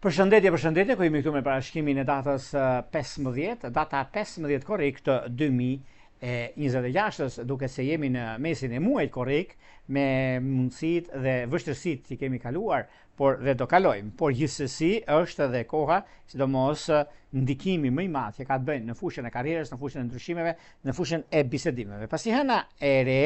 Përshëndetje, ku jemi këtu me parashkimin e datës 15, data 15 korrik të 2026, duke se jemi në mesin e muajit korrik, me mundësitë dhe vështirësitë që kemi kaluar, por dhe do kalojmë. Por gjithsesi është edhe koha, sidomos ndikimi më i madh që ka të bëjë në fushën e karrierës, në fushën e ndryshimeve, në fushën e bisedimeve. Pasi hëna e re,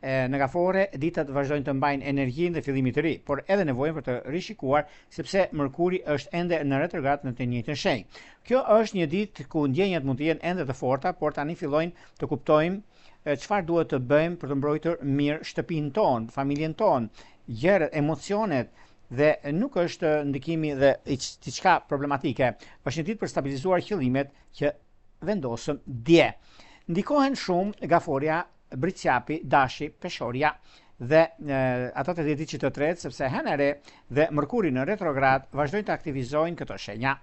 në gafore ditët vazhdojnë të mbajnë energjinë dhe fillimit të ri, por edhe nevojën për të rishikuar sepse Mërkuri është ende në retrograd në të njëjtën shenjë. Kjo është një ditë ku ndjenjat mund të jenë ende të forta, por tani fillojnë të kuptojmë çfarë duhet të bëjmë për të mbrojtur mirë shtëpinë tonë, familjen tonë, gjërat, emocionet, dhe nuk është ndikimi dhe diçka problematike. Është një ditë për stabilizuar qëllimet që vendosëm dje. Ndikohen shumë gaforia, Britsjapi, Dashi, Peshorja dhe ato të ditë që të tretë, sepse hënëre dhe Mërkuri në retrograd vazhdojnë të aktivizojnë këto shenja.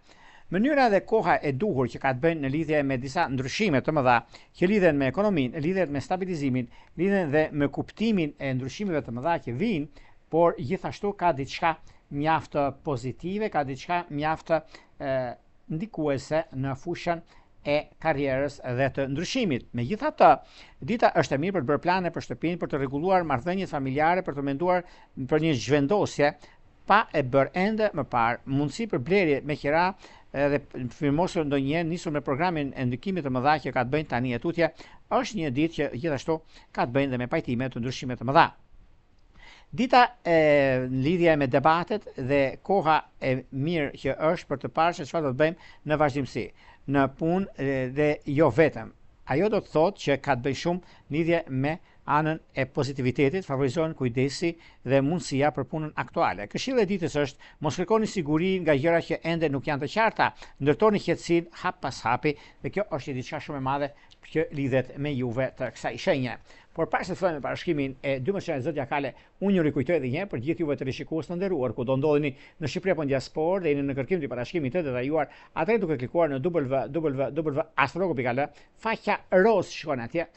Mënyra dhe koha e duhur që ka të bëjnë në lidhje me disa ndryshime të mëdha që lidhen me ekonominë, lidhen me stabilizimin, lidhen dhe me kuptimin e ndryshimeve të mëdha që vijnë, por gjithashtu ka diçka mjaft pozitive, ka diçka mjaft ndikuese në fushën e karrierës dhe të ndryshimit. Megjithatë, dita është e mirë për të bërë plane për shtëpinë, për të rregulluar marrëdhëniet familjare, për të menduar për një zhvendosje pa e bërë ende më parë, mundësi për blerje me qira dhe firmosur ndonjëherë nisur me programin e ndikimit të mëdha që ka të bëjnë tani e tutje, është një ditë që gjithashtu ka të bëjnë dhe me pajtime të ndryshime të mëdha. Dita në lidhje me debatet dhe koha e mirë që është për të parë se çfarë do të bëjmë në vazhdimsi, në punë dhe jo vetëm. Ajo do të thotë që ka të bëjë shumë lidhje me anën e pozitivitetit, favorizohen kujdesi dhe mundësia për punën aktuale. Këshilla e ditës është mos kërkoni siguri nga gjëra që ende nuk janë të qarta, ndërtoni qetësinë hap pas hapi, dhe kjo është diçka shumë e madhe që lidhet me juve të kësaj shenje. Por para se të fillojmë me parashkimin e 12 shenjave zodiakale, unë ju rikujtoj edhe një herë për gjithë juve të rishikues të nderuar, ku do ndodheni në Shqipëri apo në diasporë dhe jeni në kërkim të parashkimit të detajuar, atëherë duke klikuar në www.astrologo.al, faqja roz shkon atje,